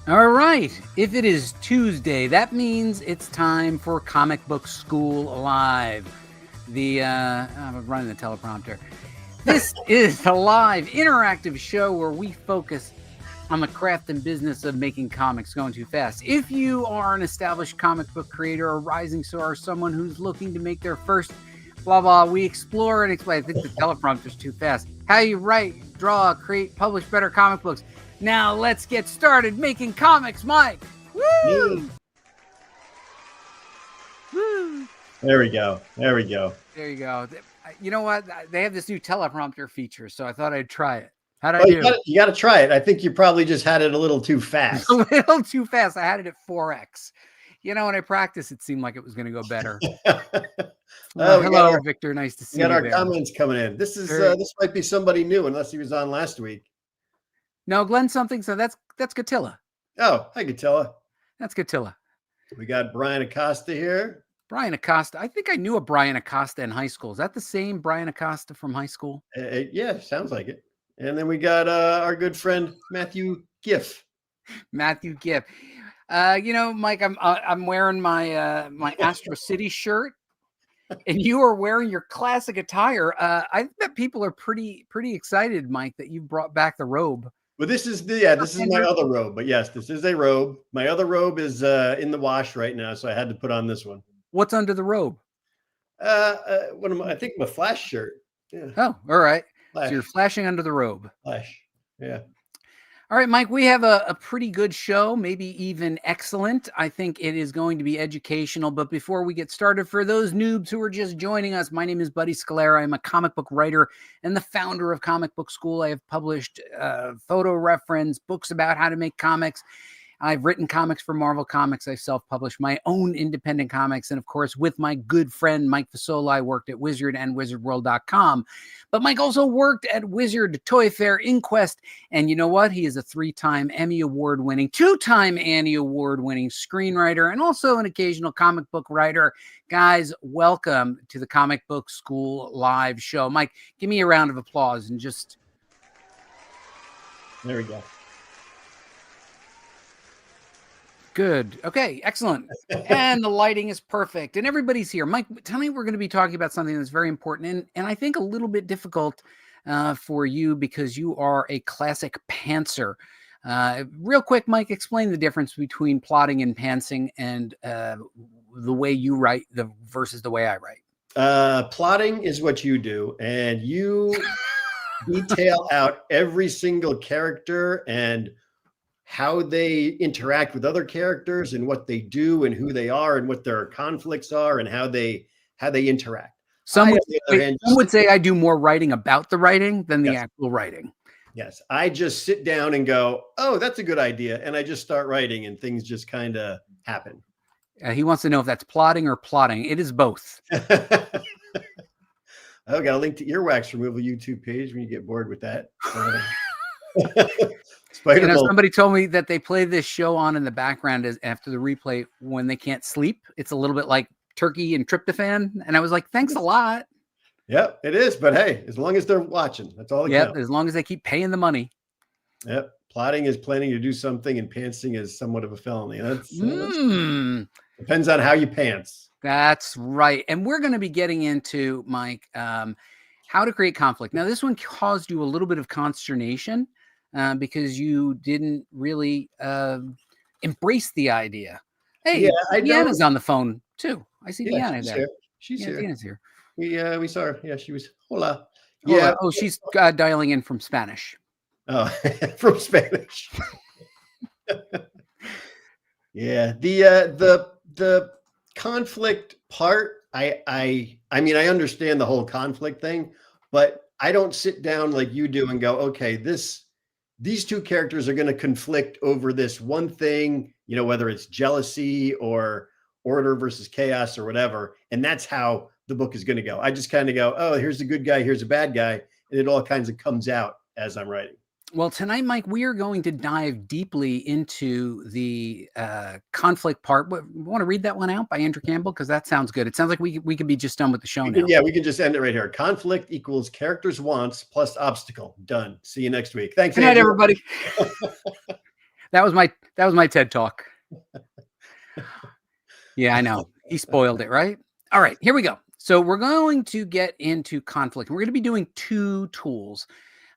All right. If it is Tuesday, that means it's time for Comic Book School Live. I'm running the teleprompter. This is a live, interactive show where we focus on the craft and business of making comics going too fast. If you are an established comic book creator, a rising star, or someone who's looking to make their first blah, blah, we explore and explain. I think the teleprompter's too fast. How you write, draw, create, publish better comic books. Now let's get started making comics, Mike. Woo! Woo! There we go. There we go. There you go. You know what? They have this new teleprompter feature, so I thought I'd try it. How'd I do? You got to try it. I think you probably just had it a little too fast. A little too fast. I had it at 4x. You know, when I practiced, it seemed like it was going to go better. Hello, Victor. Nice to see you. We got our comments coming in. This is this might be somebody new, unless he was on last week. No, Glenn something. So that's Gatilla. Oh, hi, Gatilla. That's Gatilla. We got Brian Acosta here. Brian Acosta. I think I knew a Brian Acosta in high school. Is that the same Brian Acosta from high school? Yeah, sounds like it. And then we got our good friend Matthew Giff. Matthew Giff. You know, Mike, I'm wearing my my Astro City shirt, and you are wearing your classic attire. I bet people are pretty excited, Mike, that you brought back the robe. Well, this is my other robe. But yes, this is a robe. My other robe is in the wash right now, so I had to put on this one. What's under the robe? I think my Flash shirt. Yeah. Oh, all right. Flash. So you're flashing under the robe. Flash. Yeah. All right, Mike, we have a pretty good show, maybe even excellent. I think it is going to be educational. But before we get started, for those noobs who are just joining us, my name is Buddy Scalera. I'm a comic book writer and the founder of Comic Book School. I have published photo reference, books about how to make comics. I've written comics for Marvel Comics. I self-published my own independent comics. And of course, with my good friend, Mike Fasolo, I worked at Wizard and WizardWorld.com. But Mike also worked at Wizard, Toy Fair, Inquest. And you know what? He is a 3-time Emmy Award-winning, 2-time Annie Award-winning screenwriter, and also an occasional comic book writer. Guys, welcome to the Comic Book School Live show. Mike, give me a round of applause and just... There we go. Good. Okay, excellent. And the lighting is perfect. And everybody's here. Mike, tonight we're going to be talking about something that's very important and I think a little bit difficult for you because you are a classic pantser. Real quick, Mike, explain the difference between plotting and pantsing and the way you write versus the way I write. Plotting is what you do, and you detail out every single character and how they interact with other characters and what they do and who they are and what their conflicts are and how they interact. Some would say I do more writing about the writing than the actual writing. Yes. I just sit down and go, oh, that's a good idea. And I just start writing and things just kind of happen. He wants to know if that's plotting or plotting. It is both. I've got a link to earwax removal YouTube page when you get bored with that. You know, somebody told me that they play this show on in the background after the replay when they can't sleep. It's a little bit like turkey and tryptophan. And I was like, thanks a lot. Yep, it is. But hey, as long as they're watching, that's all. Yep, as long as they keep paying the money. Yep. Plotting is planning to do something and pantsing is somewhat of a felony. That's depends on how you pants. That's right. And we're going to be getting into, Mike, how to create conflict. Now, this one caused you a little bit of consternation. Because you didn't really embrace the idea. Hey, Deanna's on the phone too. I see Deanna there. Here. She's here. Deanna's here. We saw her. Yeah, she was. Hola. Yeah. Oh, she's dialing in from Spanish. Oh, from Spanish. Yeah. The conflict part. I mean, I understand the whole conflict thing, but I don't sit down like you do and go, okay, these two characters are going to conflict over this one thing, you know, whether it's jealousy or order versus chaos or whatever. And that's how the book is going to go. I just kind of go, oh, here's a good guy, here's a bad guy. And it all kinds of comes out as I'm writing. Well, tonight, Mike, we are going to dive deeply into the conflict part. Want to read that one out by Andrew Campbell? Because that sounds good. It sounds like we could be just done with the show now. Yeah, we can just end it right here. Conflict equals characters' wants plus obstacle. Done. See you next week. Thanks, Good night, everybody. That was my TED talk. Yeah, I know. He spoiled it, right? All right, here we go. So we're going to get into conflict. We're going to be doing 2 tools.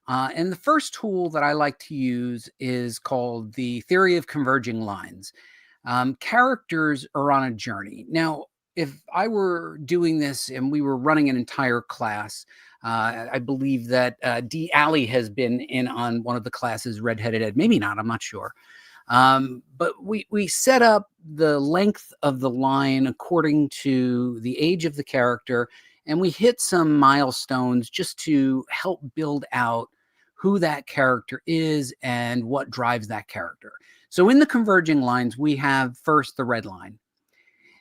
And the first tool that I like to use is called the theory of converging lines. Characters are on a journey. Now, if I were doing this and we were running an entire class, I believe that D. Alley has been in on one of the classes, Redheaded Ed. Maybe not, I'm not sure. But we set up the length of the line according to the age of the character, and we hit some milestones just to help build out who that character is and what drives that character. So in the converging lines, we have first the red line.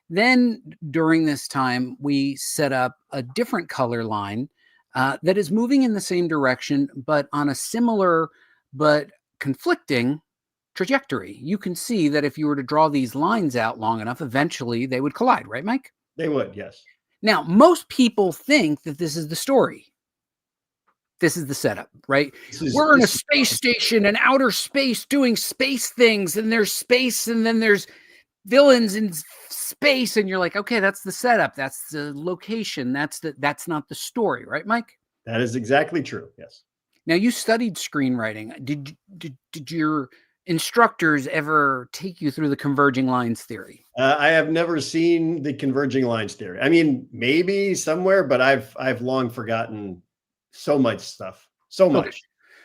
Then during this time, we set up a different color line that is moving in the same direction, but on a similar but conflicting trajectory. You can see that if you were to draw these lines out long enough, eventually they would collide, right, Mike? They would, yes. Now, most people think that this is the story. This is the setup, right? We're in a space station in outer space doing space things, and there's space, and then there's villains in space, and you're like, okay, that's the setup, that's the location, that's not the story, right, Mike? That is exactly true. Yes. Now, you studied screenwriting. Did your instructors ever take you through the converging lines theory? I have never seen the converging lines theory. I mean, maybe somewhere, but I've long forgotten so much stuff. So much. Okay.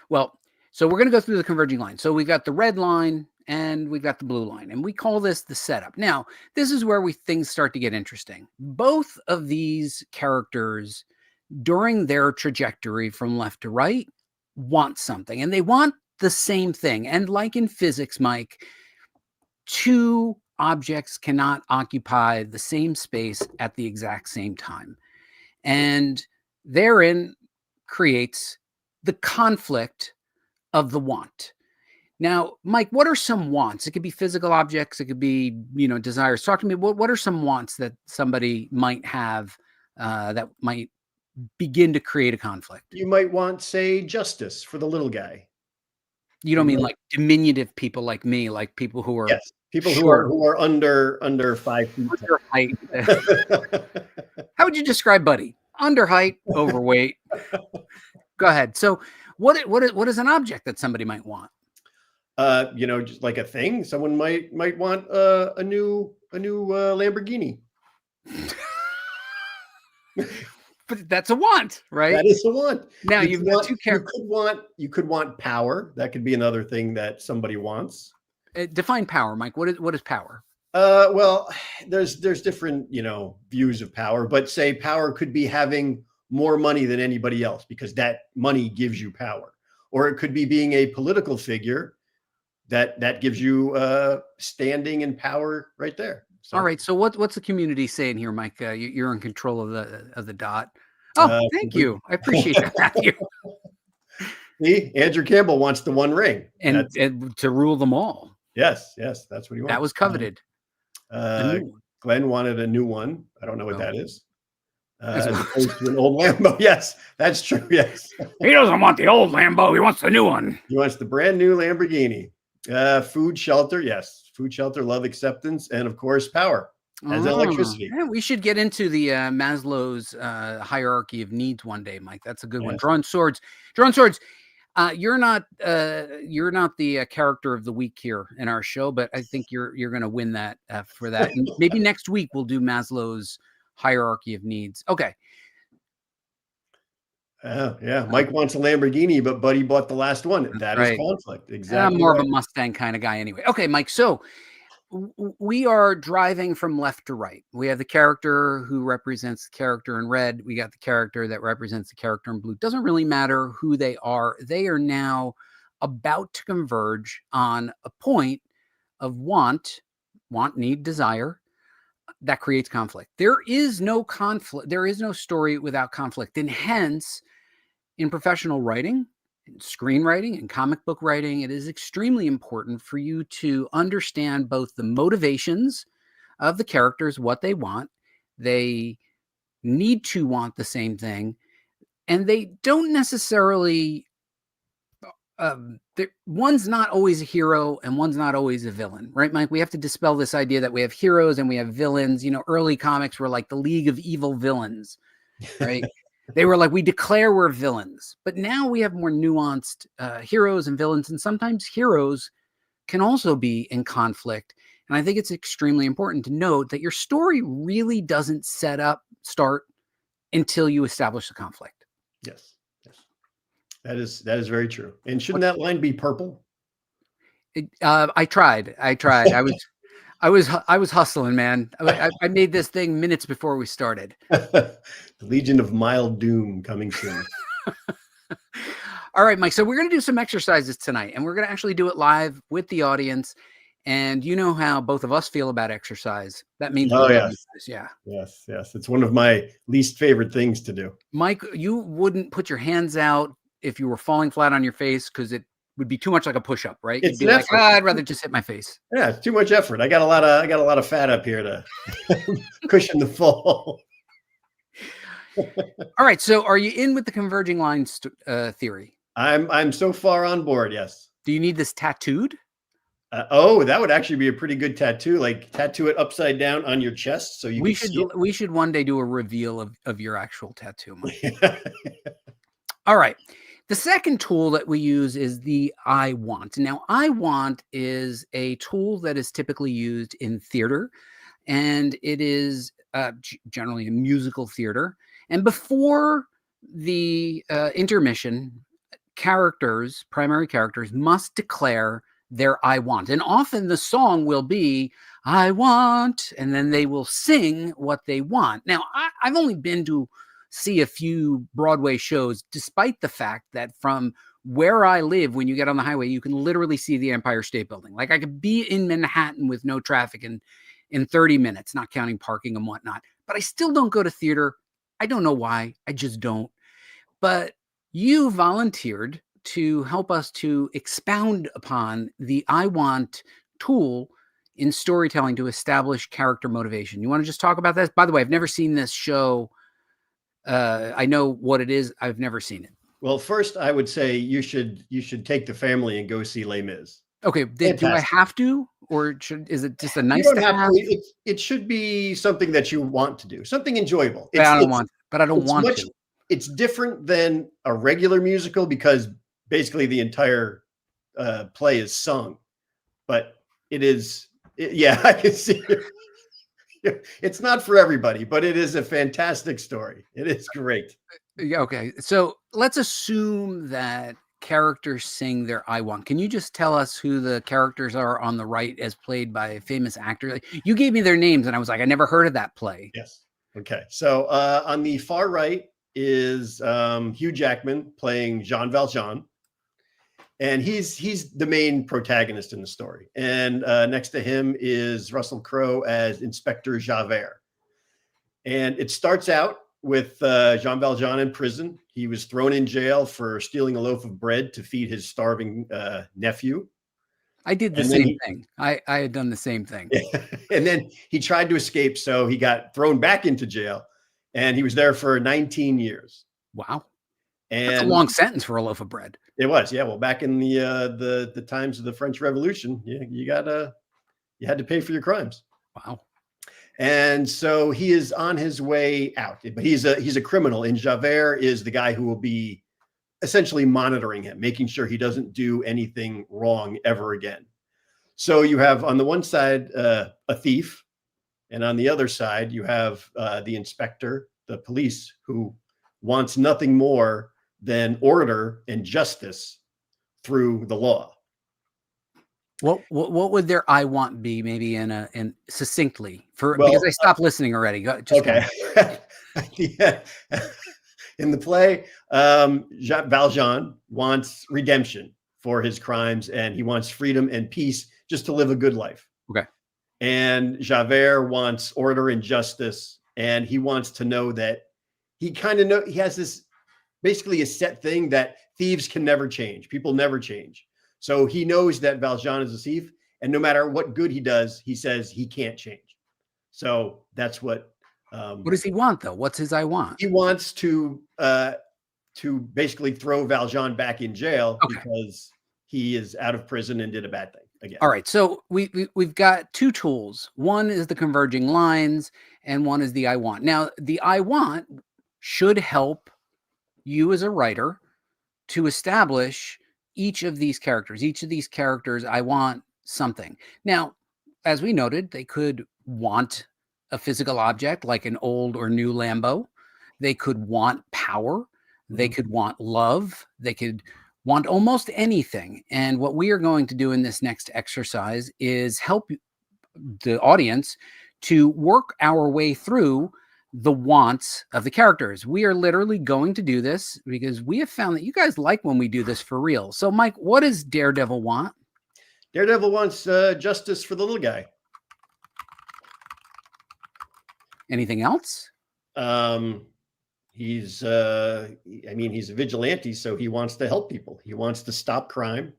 Well, so we're going to go through the converging line. So we've got the red line and we've got the blue line, and we call this the setup. Now, this is where things start to get interesting. Both of these characters, during their trajectory from left to right, want something, and they want the same thing. And like in physics, Mike, 2 objects cannot occupy the same space at the exact same time. And therein creates the conflict of the want. Now, Mike, what are some wants? It could be physical objects. It could be, desires. Talk to me. What are some wants that somebody might have that might begin to create a conflict? You might want, say, justice for the little guy. You don't mean like diminutive people like me, like people who are people who are under 5 feet under height. How would you describe Buddy? Under height, overweight. Go ahead. So, what is an object that somebody might want? Just like a thing. Someone might want a new Lamborghini. But that's a want, right? That is a want. Now you've got 2 characters. You could want power. That could be another thing that somebody wants. Define power, Mike. What is power? Well, there's different, views of power, but say power could be having more money than anybody else because that money gives you power. Or it could be being a political figure that gives you standing and power right there. So, all right. So what's the community saying here, Mike? You're in control of the dot. Oh, thank you. I appreciate that, Matthew. See, Andrew Campbell wants the one ring and to rule them all. Yes, that's what he wants. That was coveted. Glenn wanted a new one. I don't know what that is. As opposed to an old Lambo. Yes, that's true. Yes. He doesn't want the old Lambo. He wants the new one. He wants the brand new Lamborghini. Food, shelter. Yes. Food, shelter, love, acceptance, and of course, power as electricity. Yeah, we should get into the Maslow's hierarchy of needs one day, Mike. That's a good one. Drawing swords. You're not the character of the week here in our show, but I think you're going to win that for that. And maybe next week we'll do Maslow's hierarchy of needs. Okay. Yeah. Mike wants a Lamborghini, but Buddy bought the last one. That is conflict. Exactly. I'm more of a Mustang kind of guy anyway. Okay, Mike. So we are driving from left to right. We have the character who represents the character in red. We got the character that represents the character in blue. Doesn't really matter who they are. They are now about to converge on a point of want, need, desire. That creates conflict. There is no conflict. There is no story without conflict. And hence, in professional writing, in screenwriting, and comic book writing, it is extremely important for you to understand both the motivations of the characters, what they want. They need to want the same thing, and they don't necessarily one's not always a hero and one's not always a villain, right, Mike? We have to dispel this idea that we have heroes and we have villains. Early comics were like the League of Evil Villains, right? They were like, we declare we're villains, but now we have more nuanced heroes and villains, and sometimes heroes can also be in conflict. And I think it's extremely important to note that your story really doesn't start until you establish the conflict. Yes. That is very true. And shouldn't that line be purple? I tried. I was hustling, man. I made this thing minutes before we started. The Legion of Mild Doom coming soon. All right, Mike. So we're going to do some exercises tonight, and we're going to actually do it live with the audience. And you know how both of us feel about exercise. That means, yes. Yes. It's one of my least favorite things to do. Mike, you wouldn't put your hands out if you were falling flat on your face because it would be too much like a push-up, right? It's You'd be like, I'd rather just hit my face. Yeah, it's too much effort. I got a lot of fat up here to cushion the fall. All right. So are you in with the converging lines theory? I'm so far on board. Yes. Do you need this tattooed? That would actually be a pretty good tattoo. Like tattoo it upside down on your chest, so we should one day do a reveal of your actual tattoo. All right. The second tool that we use is the I want. Now, I want is a tool that is typically used in theater, and it is generally in musical theater. And before the intermission, primary characters must declare their I want. And often the song will be, I want, and then they will sing what they want. Now, I've only been to see a few Broadway shows, despite the fact that from where I live, when you get on the highway, you can literally see the Empire State Building. Like I could be in Manhattan with no traffic in 30 minutes, not counting parking and whatnot. But I still don't go to theater. I don't know why. I just don't. But you volunteered to help us to expound upon the I want tool in storytelling to establish character motivation. You want to just talk about this? By the way, I've never seen this show. I know what it is. I've never seen it. Well, first I would say you should take the family and go see Les Mis. Okay. Do I have to, or is it just a nice to have? It should be something that you want to do, something enjoyable. I don't want to. It's different than a regular musical because basically the entire play is sung, but it is. I can see it. It's not for everybody, but it is a fantastic story. It is great. Okay. So let's assume that characters sing their I want. Can you just tell us who the characters are on the right as played by a famous actor? You gave me their names and I was like, I never heard of that play. Yes. Okay. So on the far right is Hugh Jackman playing Jean Valjean. And he's the main protagonist in the story. And next to him is Russell Crowe as Inspector Javert. And it starts out with Jean Valjean in prison. He was thrown in jail for stealing a loaf of bread to feed his starving nephew. I did the same thing. I had done the same thing. And then he tried to escape, so he got thrown back into jail. And he was there for 19 years. Wow. And that's a long sentence for a loaf of bread. It was, yeah. Well, back in the times of the French Revolution, you had to pay for your crimes. Wow. And so he is on his way out, but he's a criminal, and Javert is the guy who will be essentially monitoring him, making sure he doesn't do anything wrong ever again. So you have on the one side a thief, and on the other side you have the inspector, the police, who wants nothing more than order and justice through the law. What would their I want be, maybe in succinctly because I stopped listening already. Okay. Yeah. In the play, Valjean wants redemption for his crimes, and he wants freedom and peace just to live a good life. Okay. And Javert wants order and justice, and he wants to know that he has this basically a set thing that thieves can never change. People never change. So he knows that Valjean is a thief, and no matter what good he does, he says he can't change. So that's what. What does he want, though? What's his I want? He wants to to basically throw Valjean back in jail because he is out of prison and did a bad thing again. All right. So we've got two tools. One is the converging lines and one is the I want. Now, the I want should help you as a writer to establish each of these characters. Each of these characters, I want something. Now, as we noted, they could want a physical object like an old or new Lambo. They could want power. They could want love. They could want almost anything. And what we are going to do in this next exercise is help the audience to work our way through the wants of the characters. We are literally going to do this because we have found that you guys like when we do this for real. So, Mike, what does Daredevil want? Daredevil wants justice for the little guy. Anything else? He's a vigilante, so he wants to help people. He wants to stop crime.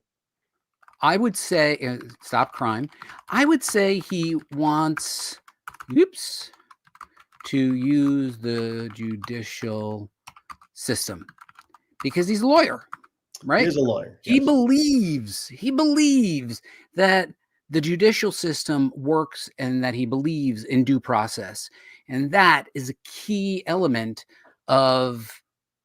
I would say stop crime. I would say he wants to use the judicial system because he's a lawyer, right? He's a lawyer. Yes. He believes that the judicial system works and that he believes in due process. And that is a key element of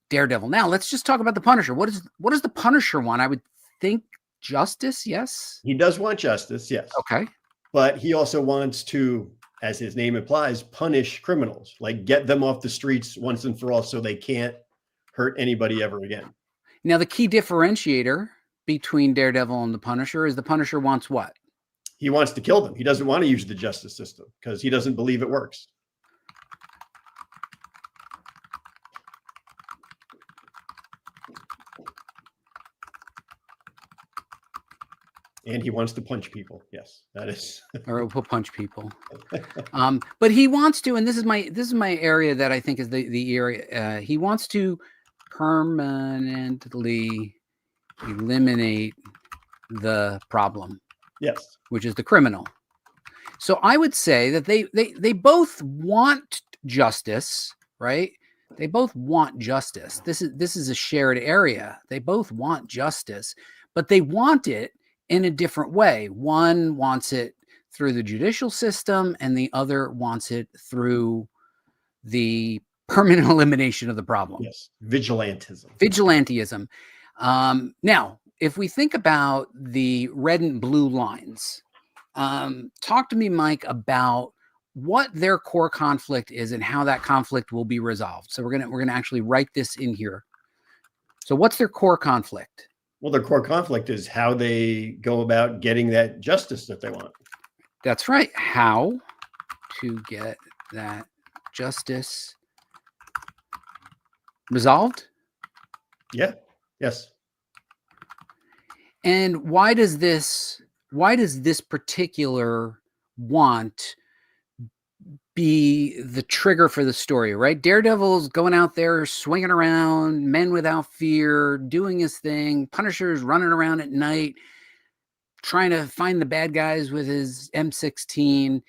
Daredevil. Now, let's just talk about the Punisher. What does the Punisher want? I would think justice, yes? He does want justice, yes. Okay. But he also wants to, as his name implies, punish criminals, like get them off the streets once and for all so they can't hurt anybody ever again. Now, the key differentiator between Daredevil and the Punisher is the Punisher wants what? He wants to kill them. He doesn't want to use the justice system because he doesn't believe it works. And he wants to punch people. Yes, that is. Or we'll punch people. But he wants to, and this is my area that I think is the area. He wants to permanently eliminate the problem. Yes. Which is the criminal. So I would say that they both want justice, right? They both want justice. This is a shared area. They both want justice, but they want it in a different way. One wants it through the judicial system and the other wants it through the permanent elimination of the problem. Yes. Vigilantism. Now, if we think about the red and blue lines, talk to me, Mike, about what their core conflict is and how that conflict will be resolved. So we're gonna actually write this in here. So what's their core conflict? Well, their core conflict is how they go about getting that justice that they want. That's right. How to get that justice resolved? Yeah. Yes. And why does this particular want be the trigger for the story, right? Daredevil's going out there swinging around, men without fear, doing his thing. Punisher's running around at night, trying to find the bad guys with his M16.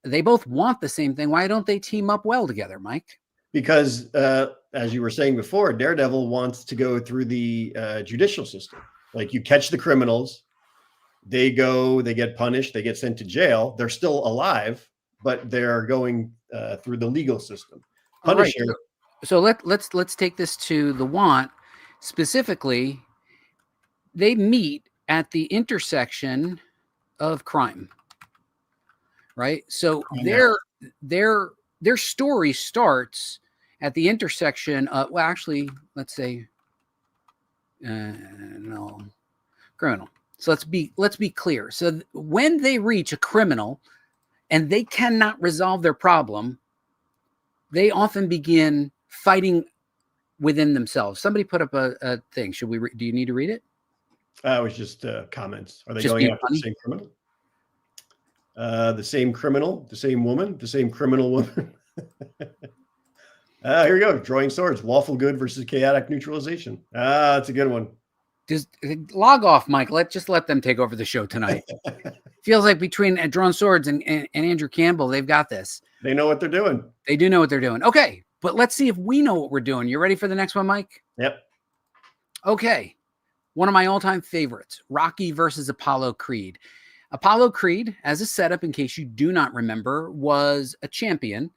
They both want the same thing. Why don't they team up well together, Mike? Because, as you were saying before, Daredevil wants to go through the judicial system. Like you catch the criminals, they get punished, they get sent to jail. They're still alive, but they're going through the legal system. Punisher. Right. So let's take this to the want. Specifically, they meet at the intersection of crime. Right? So their story starts at the intersection of, well, actually, let's say no, criminal. So let's be clear. So when they reach a criminal and they cannot resolve their problem, they often begin fighting within themselves. Somebody put up a thing. Should we? Do you need to read it? It was just comments. Are they just going after the same criminal? The same criminal, the same woman, the same criminal woman. Here we go. Drawing swords, lawful good versus chaotic neutralization. That's a good one. Just log off, Mike. Let them take over the show tonight. Feels like between Drawn Swords and Andrew Campbell, they've got this. They know what they're doing. They do know what they're doing. Okay, But let's see if we know what we're doing. You ready for the next one, Mike? Yep. Okay. One of my all-time favorites, Rocky versus Apollo Creed. Apollo Creed, as a setup, in case you do not remember, was a champion.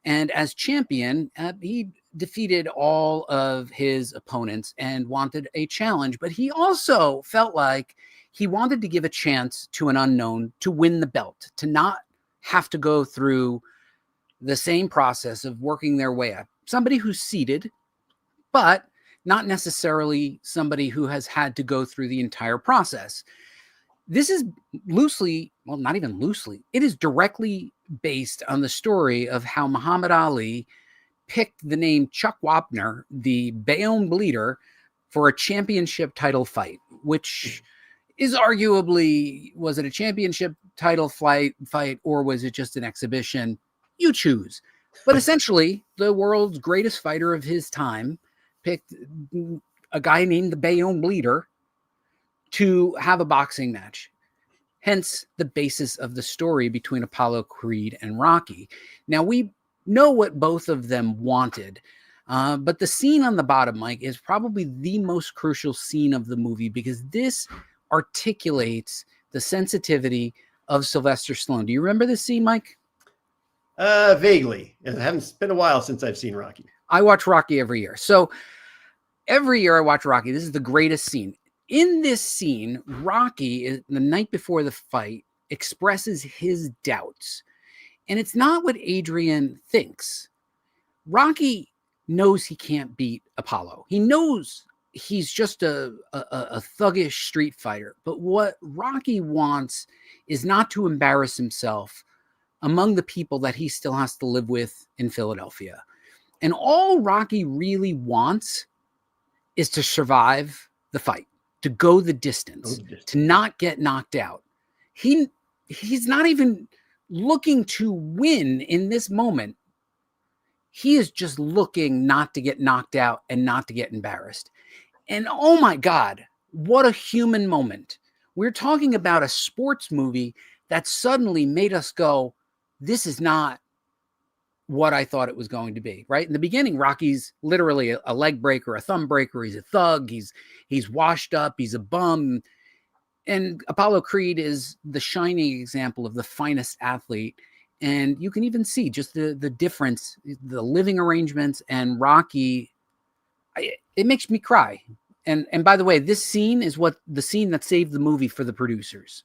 And as champion, he defeated all of his opponents and wanted a challenge. But he also felt like he wanted to give a chance to an unknown to win the belt, to not have to go through the same process of working their way up. Somebody who's seated, but not necessarily somebody who has had to go through the entire process. This is loosely, well, not even loosely, it is directly based on the story of how Muhammad Ali picked the name Chuck Wapner, the Bayonne Bleeder, for a championship title fight, which is arguably, was it a championship title fight, or was it just an exhibition? You choose. But essentially, the world's greatest fighter of his time picked a guy named the Bayonne Bleeder to have a boxing match. Hence the basis of the story between Apollo Creed and Rocky. Now, we know what both of them wanted, but the scene on the bottom, Mike, is probably the most crucial scene of the movie because this articulates the sensitivity of Sylvester Stallone. Do you remember this scene, Mike? Vaguely. It's been a while since I've seen Rocky. I watch Rocky every year. So every year I watch Rocky. This is the greatest scene. In this scene, Rocky, the night before the fight, expresses his doubts. And it's not what Adrian thinks. Rocky knows he can't beat Apollo. He knows he's just a thuggish street fighter. But what Rocky wants is not to embarrass himself among the people that he still has to live with in Philadelphia. And all Rocky really wants is to survive the fight, to go the distance, to not get knocked out. He's not even looking to win in this moment. He is just looking not to get knocked out and not to get embarrassed. And oh my God, what a human moment. We're talking about a sports movie that suddenly made us go, this is not what I thought it was going to be, right? In the beginning, Rocky's literally a leg breaker, a thumb breaker. He's a thug. He's washed up. He's a bum. And Apollo Creed is the shining example of the finest athlete. And you can even see just the difference, the living arrangements, and Rocky. It makes me cry. And by the way, this scene is the scene that saved the movie for the producers.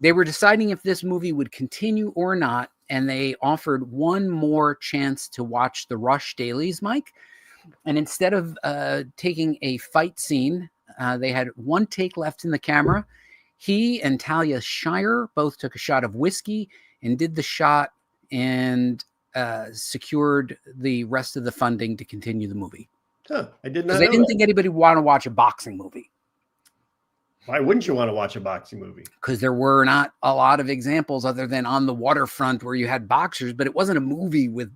They were deciding if this movie would continue or not, and they offered one more chance to watch the Rush dailies, Mike. And instead of taking a fight scene, they had one take left in the camera. He and Talia Shire both took a shot of whiskey and did the shot and secured the rest of the funding to continue the movie. Huh, I did not Because know they didn't that. think anybody would want to watch a boxing movie. Why wouldn't you want to watch a boxing movie? Because there were not a lot of examples other than On the Waterfront where you had boxers, but it wasn't a movie with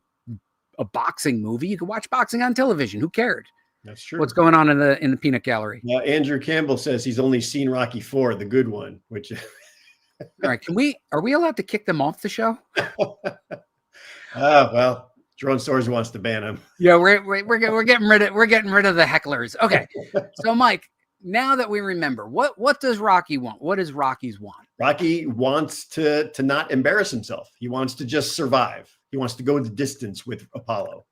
a boxing movie. You could watch boxing on television. Who cared? That's true. What's going on in the peanut gallery? Andrew Campbell says he's only seen Rocky IV, the good one, which All right, are we allowed to kick them off the show? well, Jerome Stores wants to ban him. Yeah, we're getting rid of the hecklers. Okay. So Mike, now that we remember, what does Rocky want? What does Rocky's want? Rocky wants to not embarrass himself. He wants to just survive. He wants to go the distance with Apollo.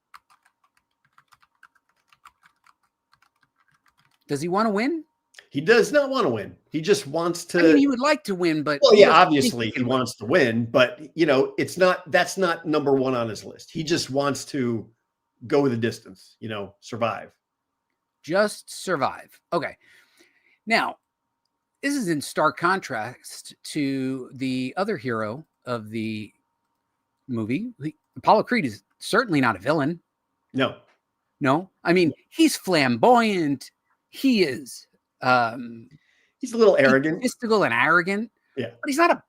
Does he want to win? He does not want to win. He just wants to. I mean, he would like to win, but well, yeah, obviously he wants to win, but that's not number one on his list. He just wants to go the distance, survive. Just survive. Okay. Now, this is in stark contrast to the other hero of the movie. Apollo Creed is certainly not a villain. No. I mean, he's flamboyant. He is. He's a little arrogant. Mystical and arrogant. Yeah. But he's not a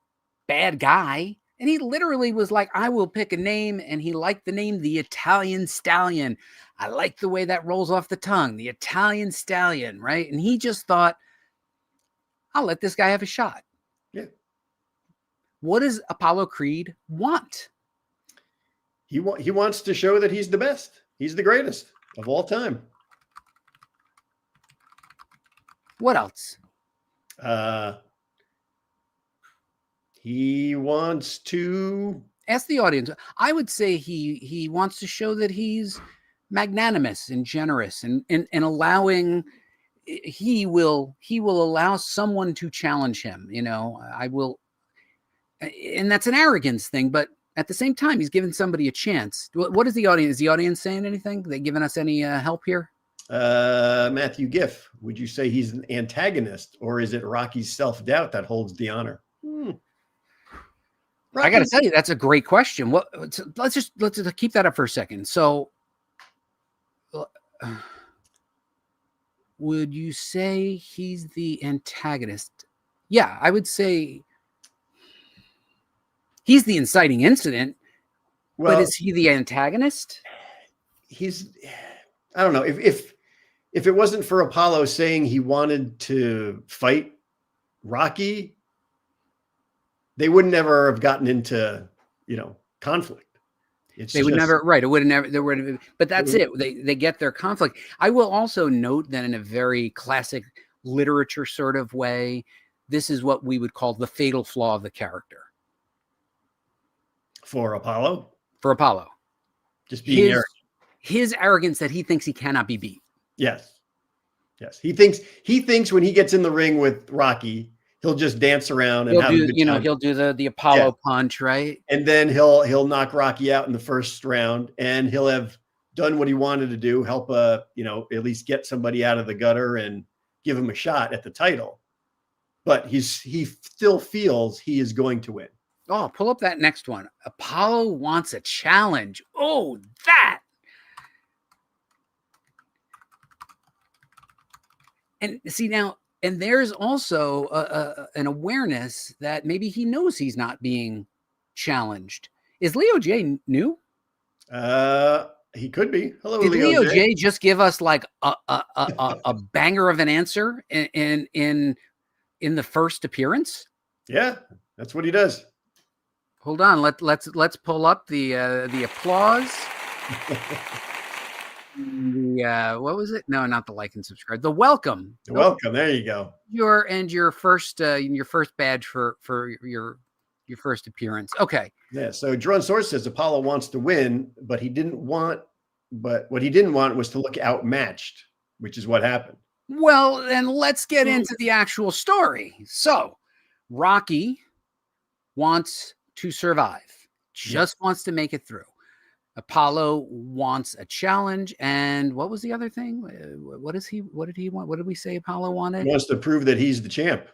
bad guy. And he literally was like, I will pick a name. And he liked the name, the Italian Stallion. I like the way that rolls off the tongue, the Italian Stallion, right? And he just thought, I'll let this guy have a shot. Yeah. What does Apollo Creed want? He wants to show that he's the best. He's the greatest of all time. What else? He wants to ask the audience. I would say he wants to show that he's magnanimous and generous and allowing. He will allow someone to challenge him. I will, and that's an arrogance thing, but at the same time, he's giving somebody a chance. What is the audience? Is the audience saying anything? They giving us any help here? Matthew Giff, would you say he's an antagonist, or is it Rocky's self-doubt that holds the honor? I got to tell you, that's a great question. Let's keep that up for a second. So, would you say he's the antagonist? Yeah, I would say he's the inciting incident. Well, but is he the antagonist? I don't know. If it wasn't for Apollo saying he wanted to fight Rocky, they would never have gotten into, conflict. They would never, right. It would have never, there would have, but that's it. They get their conflict. I will also note that in a very classic literature sort of way, this is what we would call the fatal flaw of the character. For Apollo? For Apollo. Just being arrogant. His arrogance that he thinks he cannot be beat. Yes. Yes. He thinks when he gets in the ring with Rocky, he'll just dance around and he'll do the Apollo punch, right? And then he'll knock Rocky out in the first round, and he'll have done what he wanted to do, help at least get somebody out of the gutter and give him a shot at the title. But he still feels he is going to win. Oh, pull up that next one. Apollo wants a challenge. Oh, that. And see now, and there's also an awareness that maybe he knows he's not being challenged. Is Leo J new? He could be. Hello, Did Leo J just give us like a banger of an answer in the first appearance? Yeah, that's what he does. Hold on, let's pull up the applause. What was it? No, not the like and subscribe. The welcome. The welcome. There you go. Your first badge for your first appearance. Okay. Yeah. So Jerome Source says Apollo wants to win, but what he didn't want was to look outmatched, which is what happened. Well, then let's get into the actual story. So Rocky wants to survive, just wants to make it through. Apollo wants a challenge, and what was the other thing? What did he want? What did we say Apollo wanted? He wants to prove that he's the champ.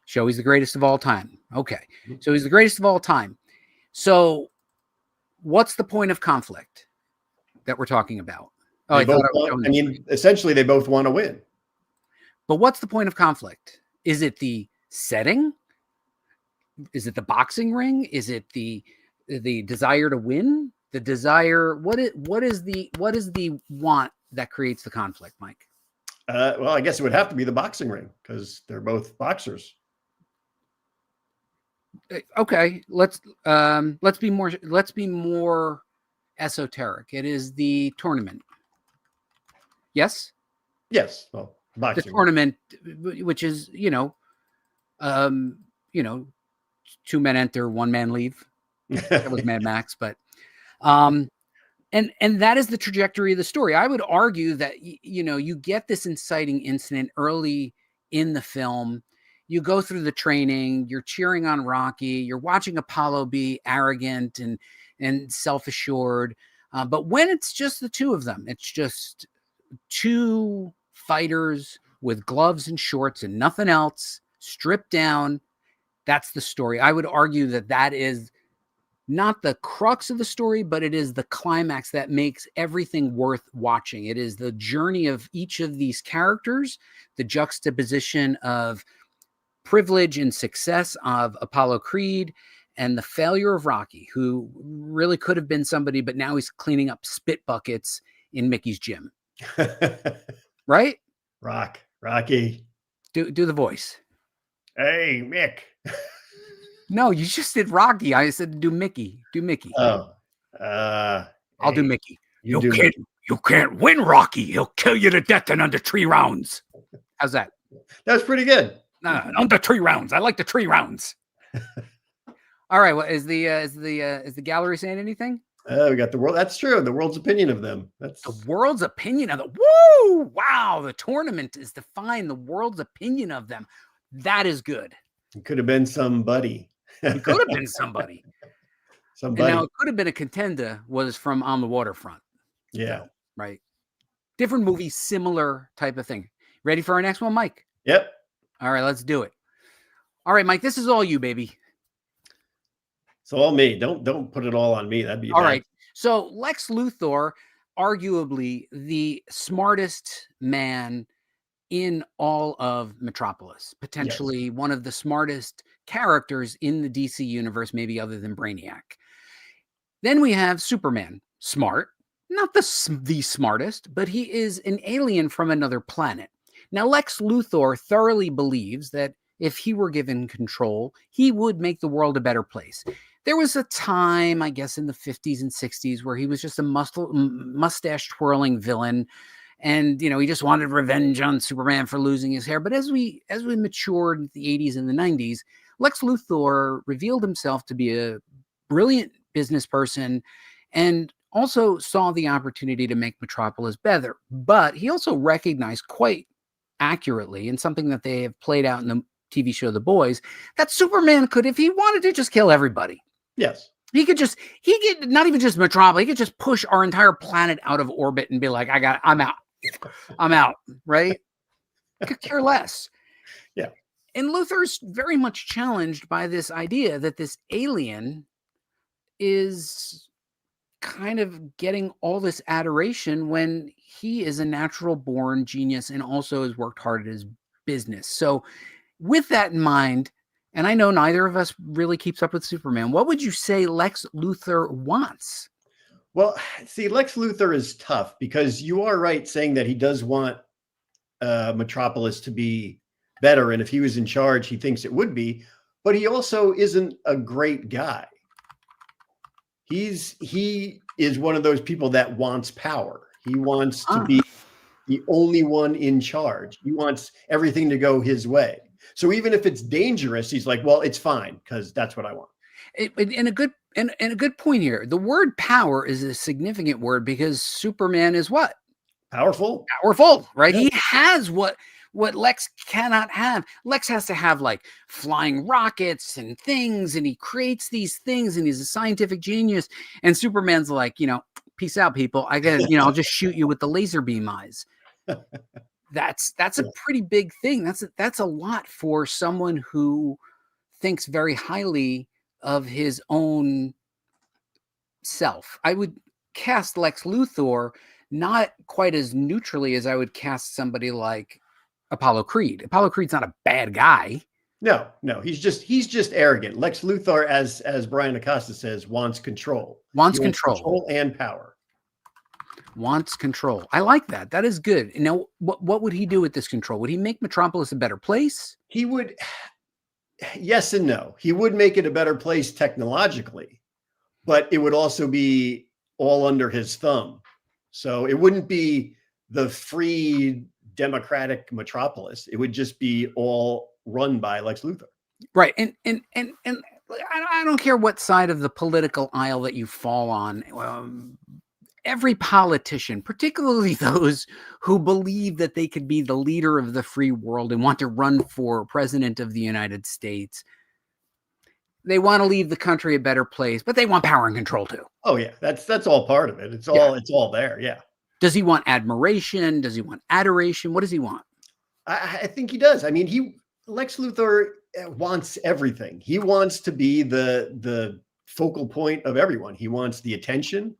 Show he's the greatest of all time. Okay, so he's the greatest of all time. So what's the point of conflict that we're talking about? Essentially, they both want to win. But what's the point of conflict? Is it the setting? Is it the boxing ring? Is it the desire to win? The desire? What is the want that creates the conflict, Mike? Well, I guess it would have to be the boxing ring because they're both boxers. Okay, let's be more esoteric. It is the tournament. Yes. Yes. Well, boxing. The tournament, which is two men enter, one man leave. That was Mad Max, but and that is the trajectory of the story. I would argue that you get this inciting incident early in the film. You go through the training, you're cheering on Rocky, you're watching Apollo be arrogant and self-assured. But when it's just the two of them, it's just two fighters with gloves and shorts and nothing else, stripped down. That's the story. I would argue that is not the crux of the story, but it is the climax that makes everything worth watching. It is the journey of each of these characters, the juxtaposition of privilege and success of Apollo Creed and the failure of Rocky, who really could have been somebody, but now he's cleaning up spit buckets in Mickey's gym. Right? Rocky. Do the voice. Hey, Mick. No, you just did Rocky. I said do Mickey. Do Mickey. Oh, I'll do Hey, Mickey. you do. You can't win, Rocky. He'll kill you to death in under 3 rounds. How's that? That's pretty good. Under 3 rounds. I like the 3 rounds. All right. Well, is the gallery saying anything? We got the world. That's true. The world's opinion of them. That's the world's opinion of them. Woo! Wow. The tournament is defined the world's opinion of them. That is good. It could have been somebody. It could have been somebody. Somebody. And now it could have been a contender was from On the Waterfront. Yeah. Right. Different movie, similar type of thing. Ready for our next one, Mike? Yep. All right, let's do it. All right, Mike, this is all you, baby. It's all me. Don't put it all on me. That'd be all bad. right. So Lex Luthor, arguably the smartest man in all of Metropolis, potentially one of the smartest characters in the DC universe, maybe other than Brainiac. Then we have Superman, smart, not the smartest, but he is an alien from another planet. Now, Lex Luthor thoroughly believes that if he were given control, he would make the world a better place. There was a time, I guess, in the 50s and 60s where he was just a mustache twirling villain. And, he just wanted revenge on Superman for losing his hair. But as we matured in the 80s and the 90s, Lex Luthor revealed himself to be a brilliant business person and also saw the opportunity to make Metropolis better. But he also recognized quite accurately, and something that they have played out in the TV show The Boys, that Superman could, if he wanted to, just kill everybody. Yes. He could not even just Metropolis, he could just push our entire planet out of orbit and be like, I'm out, right? Could care less. Yeah. And Luthor's very much challenged by this idea that this alien is kind of getting all this adoration when he is a natural born genius and also has worked hard at his business. So with that in mind, and I know neither of us really keeps up with Superman, what would you say Lex Luthor wants? Well, see, Lex Luthor is tough because you are right saying that he does want Metropolis to be better. And if he was in charge, he thinks it would be, but he also isn't a great guy. He is one of those people that wants power. He wants to be the only one in charge. He wants everything to go his way. So even if it's dangerous, he's like, well, it's fine because that's what I want. And a good point here. The word power is a significant word because Superman is what? Powerful, right? Yeah. He has what Lex cannot have. Lex has to have like flying rockets and things, and he creates these things, and he's a scientific genius. And Superman's like, peace out, people. I got, I'll just shoot you with the laser beam eyes. That's a pretty big thing. That's a lot for someone who thinks very highly of his own self. I would cast Lex Luthor not quite as neutrally as I would cast somebody like Apollo Creed. Apollo Creed's not a bad guy. No, he's just arrogant. Lex Luthor, as Brian Acosta says, wants control. Wants control and power. Wants control. I like that. That is good. Now, what would he do with this control? Would he make Metropolis a better place? He would. Yes and no. He would make it a better place technologically, but it would also be all under his thumb. So it wouldn't be the free democratic Metropolis. It would just be all run by Lex Luthor. Right. And I don't care what side of the political aisle that you fall on. Every politician, particularly those who believe that they could be the leader of the free world and want to run for president of the United States, they want to leave the country a better place, but they want power and control too. Oh yeah, that's all part of it. It's all there. Yeah. Does he want admiration? Does he want adoration? What does he want? I think he does. I mean, Lex Luthor wants everything. He wants to be the focal point of everyone. He wants the attention.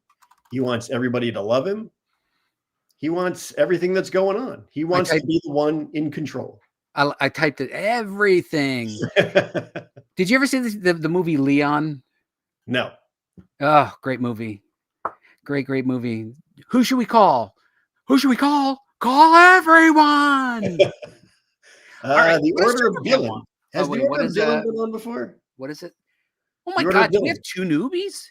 He wants everybody to love him. He wants everything that's going on. He wants to be the one in control. I typed it, everything. Did you ever see the movie Leon? No. Oh, great movie. Great movie. Who should we call? Call everyone. Right, the Order of Dylan. Has the Order of Dylan been on before? What is it? Oh my God, do we have two newbies?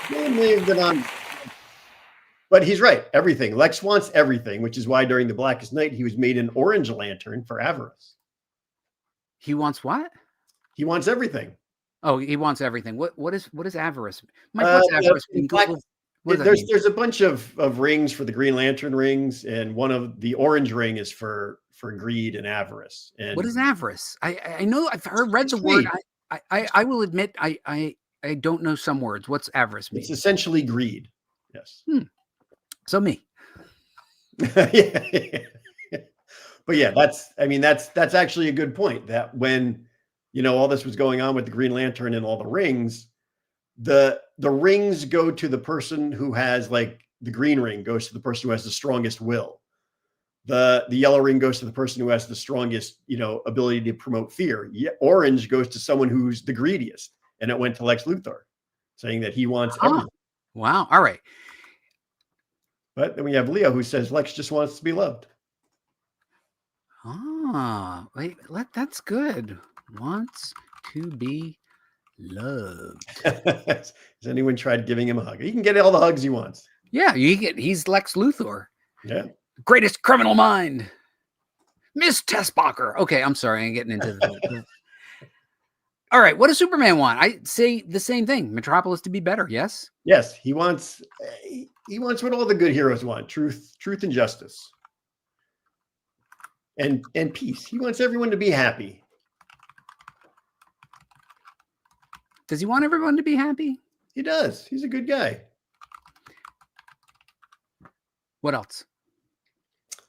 Villain may have been on, but he's right. Everything. Lex wants everything, which is why during the Blackest Night he was made an Orange Lantern for avarice. He wants what? He wants everything. Oh, he wants everything. What is avarice? Mike, what's avarice mean? What does that mean? There's a bunch of rings for the Green Lantern rings, and one of the orange ring is for greed and avarice. And what is avarice? I know I've read the word. I will admit I don't know some words. What's avarice mean? It's essentially greed. Yes. So me. Yeah. But yeah, that's actually a good point, that when, all this was going on with the Green Lantern and all the rings, the rings go to the person who has, like, the green ring goes to the person who has the strongest will. The yellow ring goes to the person who has the strongest, ability to promote fear. Orange goes to someone who's the greediest. And it went to Lex Luthor, saying that he wants everything. Wow. All right. But then we have Leo, who says Lex just wants to be loved. Wait, that's good. Wants to be loved. Has anyone tried giving him a hug? He can get all the hugs he wants. Yeah, he's Lex Luthor. Yeah. Greatest criminal mind. Miss Tessbacher. Okay, I'm sorry. I'm getting into the All right, what does Superman want? I say the same thing. Metropolis to be better, yes? Yes, he wants what all the good heroes want: truth and justice. And peace. He wants everyone to be happy. Does he want everyone to be happy? He does. He's a good guy. What else?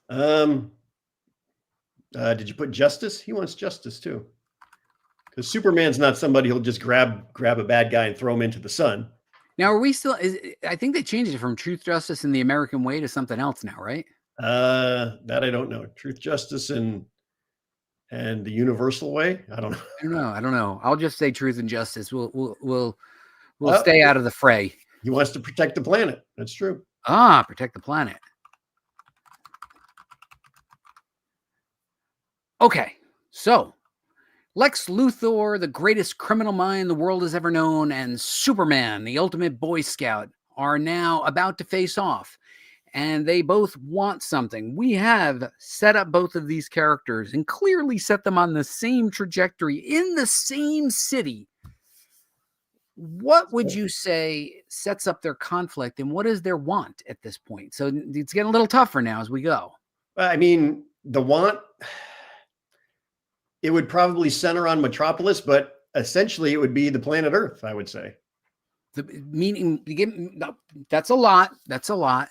Did you put justice? He wants justice too. Because Superman's not somebody who'll just grab a bad guy and throw him into the sun. Now, are we still? I think they changed it from Truth, Justice, and the American Way to something else now, right? That I don't know. Truth, Justice, and the Universal Way. I don't know. I don't know. I'll just say Truth and Justice. We'll stay out of the fray. He wants to protect the planet. That's true. Protect the planet. Okay, so Lex Luthor, the greatest criminal mind the world has ever known, and Superman, the ultimate Boy Scout, are now about to face off. And they both want something. We have set up both of these characters and clearly set them on the same trajectory in the same city. What would you say sets up their conflict, and what is their want at this point? So it's getting a little tougher now as we go. I mean, the want, it would probably center on Metropolis, but essentially it would be the planet Earth, I would say. That's a lot. That's a lot.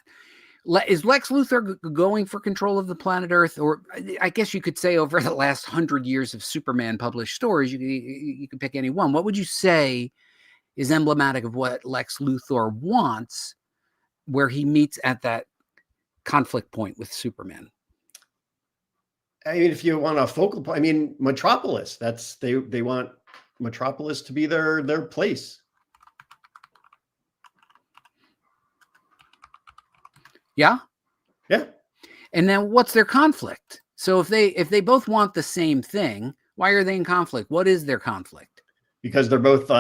Is Lex Luthor going for control of the planet Earth? Or I guess you could say over the last 100 years of Superman published stories, you could pick any one. What would you say is emblematic of what Lex Luthor wants, where he meets at that conflict point with Superman? I mean, if you want a focal point, I mean, Metropolis, they want Metropolis to be their place. Yeah. Yeah. And then what's their conflict? So if they both want the same thing, why are they in conflict? What is their conflict? Because they're both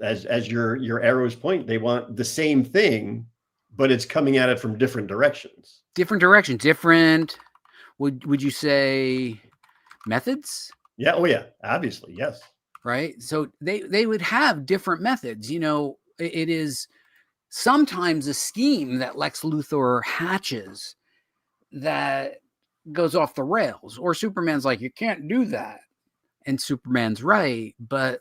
as your arrows point, they want the same thing, but it's coming at it from different directions. Different directions. Different. Would you say methods? Yeah. Oh yeah. Obviously. Yes. Right. So they would have different methods. It is sometimes a scheme that Lex Luthor hatches that goes off the rails, or Superman's like, you can't do that. And Superman's right. But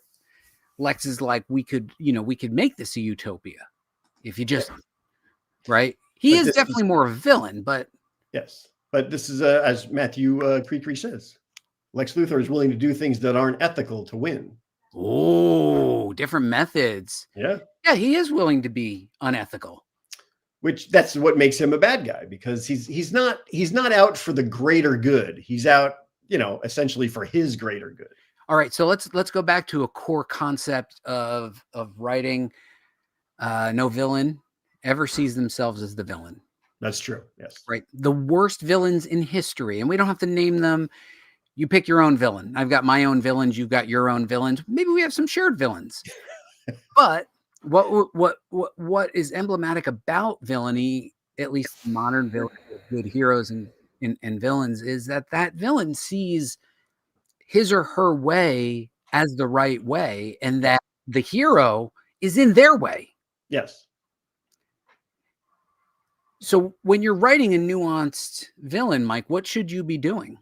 Lex is like, we could make this a utopia if you just, right. He is definitely more of a villain, but yes. But this is, as Matthew Creecree says, Lex Luthor is willing to do things that aren't ethical to win. Oh, different methods. Yeah. Yeah, he is willing to be unethical. Which that's what makes him a bad guy, because he's not out for the greater good. He's out, essentially for his greater good. All right, so let's go back to a core concept of writing. No villain ever sees themselves as the villain. That's true. Yes. Right. The worst villains in history, and we don't have to name them. You pick your own villain. I've got my own villains. You've got your own villains. Maybe we have some shared villains. But What is emblematic about villainy, at least modern villains, good heroes and villains, is that villain sees his or her way as the right way, and that the hero is in their way. Yes. So when you're writing a nuanced villain, Mike, what should you be doing?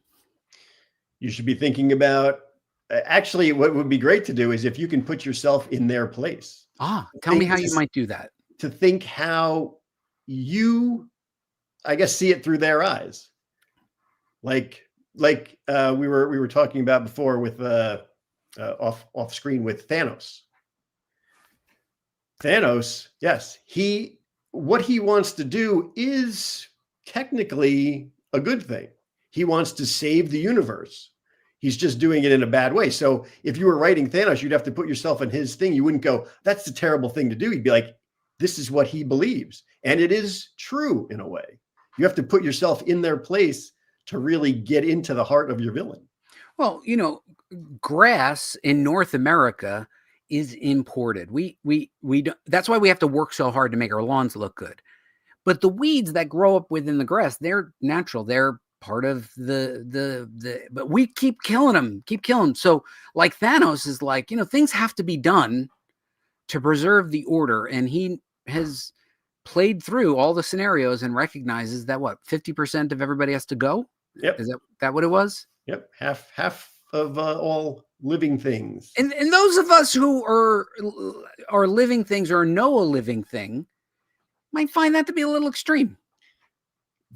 You should be thinking about, actually, what would be great to do is if you can put yourself in their place. Tell me how you might do that. To think how you, I guess, see it through their eyes. Like we were talking about before with off screen with Thanos. Thanos, yes, what he wants to do is technically a good thing. He wants to save the universe. He's just doing it in a bad way. So if you were writing Thanos, you'd have to put yourself in his thing. You wouldn't go, that's a terrible thing to do. You'd be like, this is what he believes. And it is true in a way. You have to put yourself in their place to really get into the heart of your villain. Well, grass in North America is imported. We don't, that's why we have to work so hard to make our lawns look good. But the weeds that grow up within the grass, they're natural. They're part of but we keep killing them. So like Thanos is like, things have to be done to preserve the order. And he has played through all the scenarios and recognizes that 50% of everybody has to go. Yep. Is that what it was? Yep. Half of all living things. And those of us who are living things or know a living thing might find that to be a little extreme.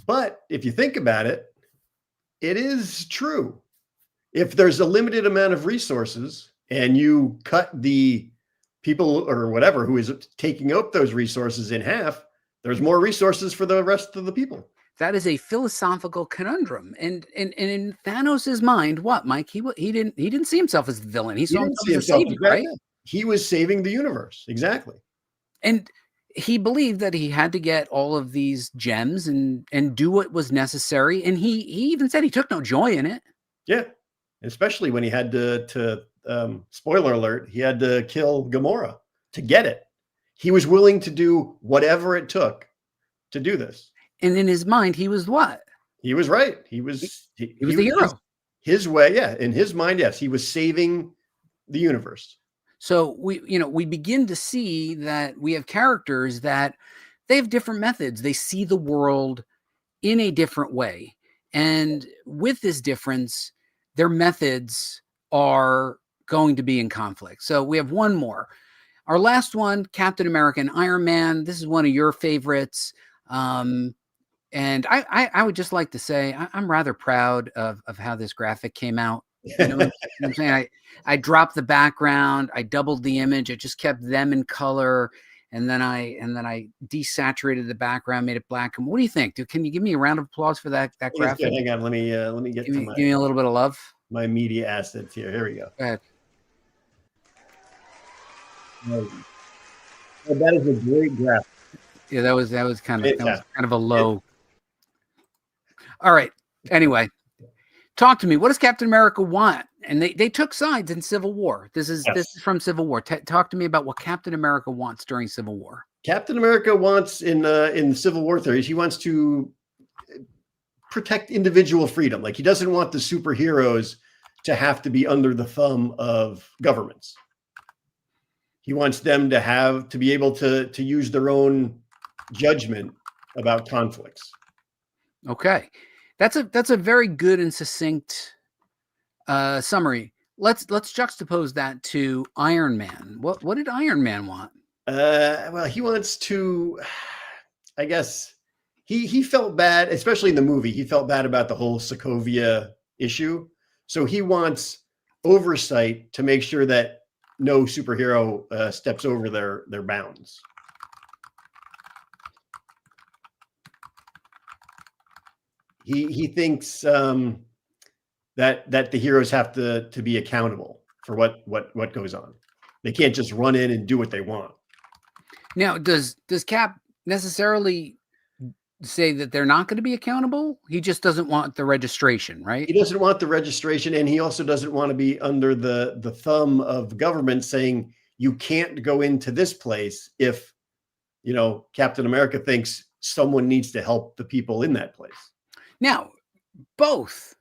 But if you think about it, it is true. If there's a limited amount of resources and you cut the people or whatever who is taking up those resources in half, there's more resources for the rest of the people. That is a philosophical conundrum. And in Thanos's mind, what, Mike? He didn't see himself as the villain. He saw himself as a savior, right? He was saving the universe. Exactly. And he believed that he had to get all of these gems and do what was necessary. And he even said he took no joy in it. Yeah. Especially when he had to spoiler alert, he had to kill Gamora to get it. He was willing to do whatever it took to do this. And in his mind, he was what? He was right. He was the hero. His way, yeah. In his mind, yes, he was saving the universe. So we begin to see that we have characters that they have different methods. They see the world in a different way. And with this difference, their methods are going to be in conflict. So we have one more. Our last one, Captain America and Iron Man. This is one of your favorites. And I would just like to say I'm rather proud of how this graphic came out. You know what I'm saying? I dropped the background, I doubled the image, I just kept them in color, and then I desaturated the background, made it black. And what do you think? Can you give me a round of applause for that graphic? Hang on, let me get give me a little bit of love. My media assets here. Here we go. Go ahead. Well, that is a great graphic. Yeah, that was kind of a low. All right. Anyway, talk to me. What does Captain America want? And they took sides in Civil War. This is from Civil War. Talk to me about what Captain America wants during Civil War. Captain America wants in Civil War theories, he wants to protect individual freedom. Like he doesn't want the superheroes to have to be under the thumb of governments. He wants them to be able to use their own judgment about conflicts. Okay. That's a very good and succinct summary. Let's juxtapose that to Iron Man. What did Iron Man want? Well, he wants to, I guess he felt bad, especially in the movie. He felt bad about the whole Sokovia issue. So he wants oversight to make sure that no superhero steps over their bounds. He thinks that the heroes have to be accountable for what goes on. They can't just run in and do what they want. Now, does Cap necessarily say that they're not going to be accountable? He just doesn't want the registration, right? He doesn't want the registration, and he also doesn't want to be under the thumb of government saying you can't go into this place if, you know, Captain America thinks someone needs to help the people in that place. Now, both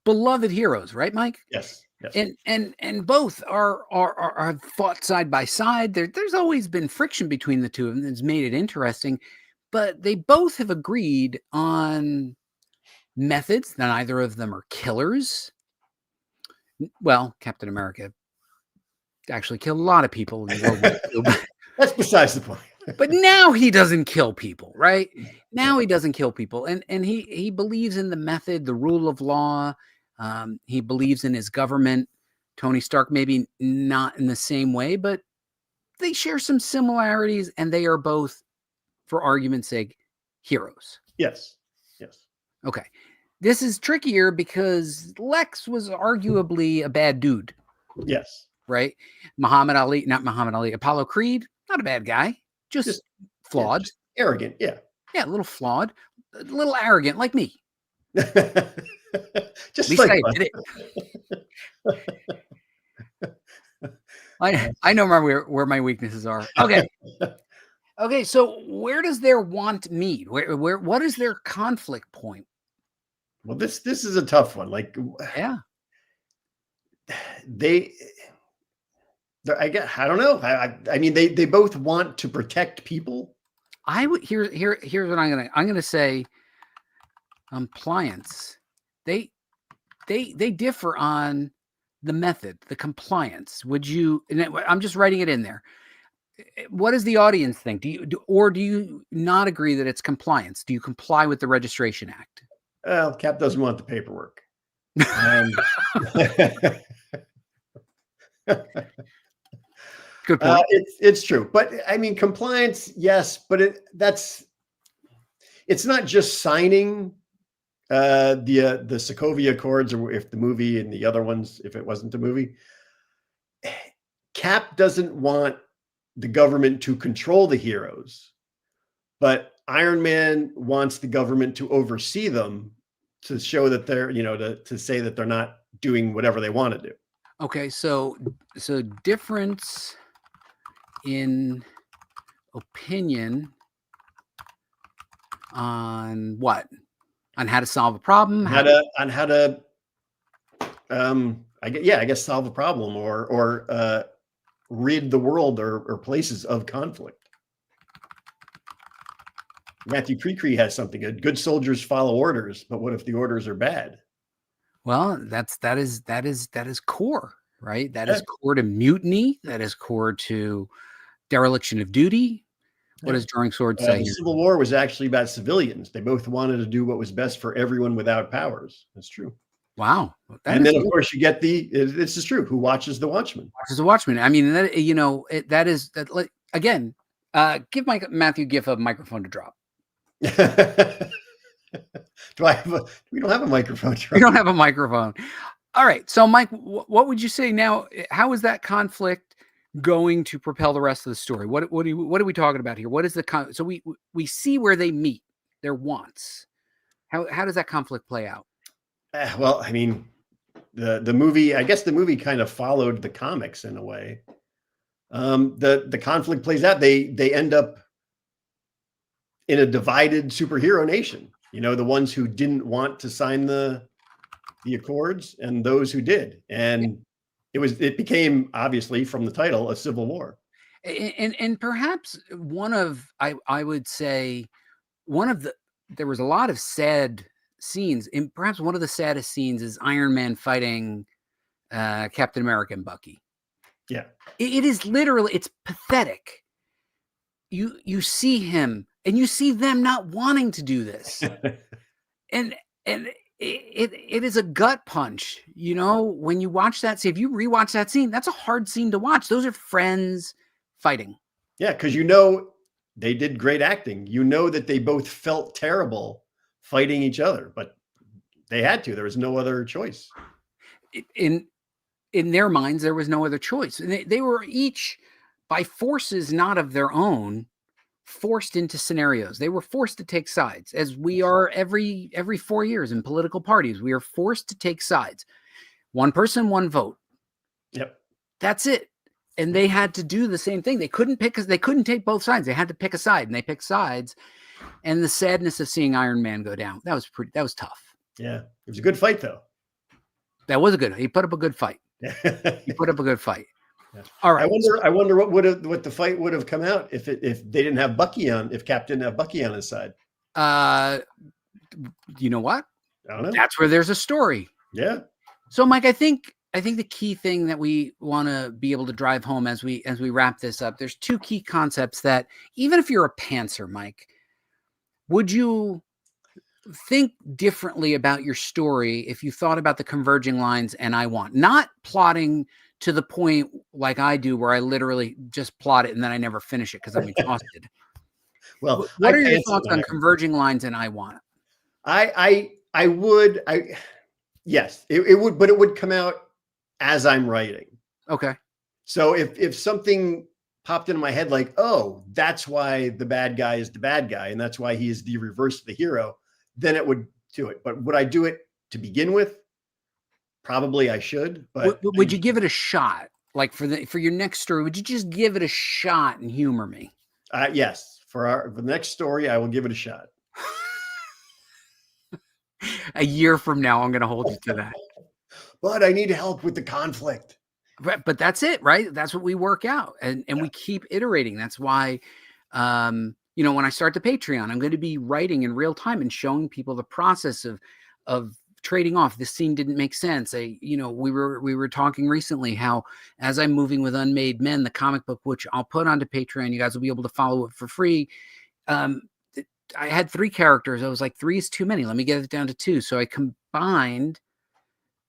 beloved heroes, right, Mike? Yes. Yes. And both are fought side by side. There's always been friction between the two of them that's made it interesting, but they both have agreed on methods. Neither of them are killers. Well, Captain America actually killed a lot of people in World War II, That's besides the point. but now he doesn't kill people, right? Now he doesn't kill people, and he believes in the method, the rule of law. He believes in his government. Tony Stark maybe not in the same way, but they share some similarities, and they are both, for argument's sake, heroes. Yes. Yes. Okay. This is trickier because Lex was arguably a bad dude. Yes. Right? Apollo Creed, not a bad guy, just flawed. Just arrogant. Yeah. Yeah, a little flawed, a little arrogant, like me. Just At least like I did it. I know where my weaknesses are. Okay. Okay, so where does their want meet? What is their conflict point? Well, this is a tough one. Like, Yeah, I guess I don't know. I mean, they both want to protect people. I would here's what I'm gonna say. Compliance. They differ on the method, the compliance. Would you? I'm just writing it in there. What does the audience think? Do you not agree that it's compliance? Do you comply with the Registration Act? Well, Cap doesn't want the paperwork. Good point. It's true, but I mean, compliance, yes, but it's not just signing the Sokovia Accords, or if the movie and the other ones, if it wasn't the movie. Cap doesn't want the government to control the heroes, but Iron Man wants the government to oversee them, to show that they're, you know, to say that they're not doing whatever they want to do. Okay, so difference in opinion on what? On how to solve a problem? I guess solve a problem, or rid the world or places of conflict. Matthew Creecree has something good. Good soldiers follow orders, but what if the orders are bad? Well, that is core, right? That is core to mutiny. That is core to dereliction of duty. What does Drawing Sword say? The Civil War was actually about civilians. They both wanted to do what was best for everyone without powers. That's true. Wow. And then, of course, you get this is true. Who watches the Watchmen? Watches the Watchmen. I mean, again, give Matthew Giff a microphone to drop. We don't have a microphone. We don't have a microphone. All right. So, Mike, what would you say now? How is that conflict going to propel the rest of the story? What are we talking about here? What is so we see where they meet their wants. How does that conflict play out? Well, I mean, the movie, I guess the movie kind of followed the comics in a way. The conflict plays out. They end up in a divided superhero nation. You know, the ones who didn't want to sign the Accords, and those who did. And it became, obviously, from the title, a civil war. And perhaps I would say there was a lot of sad scenes, and perhaps one of the saddest scenes is Iron Man fighting Captain America and Bucky. Yeah. it is literally, it's pathetic. You see him and you see them not wanting to do this. and it is a gut punch, you know, when you watch that scene. If you rewatch that scene, that's a hard scene to watch. Those are friends fighting. Yeah, because you know they did great acting. You know that they both felt terrible fighting each other, but they had to. There was no other choice. In their minds, there was no other choice. They were each, by forces not of their own, forced into scenarios. They were forced to take sides, as we are every 4 years in political parties. We are forced to take sides. One person, one vote. Yep. That's it. and they had to do the same thing. They couldn't take both sides. They had to pick a side, and they picked sides. And the sadness of seeing Iron Man go down, that was tough. Yeah. It was a good fight though. He put up a good fight. He put up a good fight. Yeah. All right. I wonder what the fight would have come out if they didn't have Bucky on, if Cap didn't have Bucky on his side. You know what? I don't know. That's where there's a story. Yeah. So Mike, I think the key thing that we want to be able to drive home as we wrap this up, there's two key concepts that even if you're a pantser, Mike, would you think differently about your story if you thought about the converging lines and I want, not plotting to the point like I do where I literally just plot it and then I never finish it because I'm exhausted. Well, what are your thoughts on converging lines and I want? Yes, it would, but it would come out as I'm writing. Okay. So if something popped into my head like, oh, that's why the bad guy is the bad guy, and that's why he is the reverse of the hero, then it would do it. But would I do it to begin with? Probably I should. But would you give it a shot? Like for your next story, would you just give it a shot and humor me? Yes. For the next story, I will give it a shot. A year from now, I'm going to hold you to that. But I need help with the conflict. But that's it, right? That's what we work out, and we keep iterating. That's why, when I start the Patreon, I'm going to be writing in real time and showing people the process of trading off. This scene didn't make sense. We were talking recently how as I'm moving with Unmade Men, the comic book, which I'll put onto Patreon, you guys will be able to follow it for free. I had 3 characters. I was like, 3 is too many. Let me get it down to 2. So I combined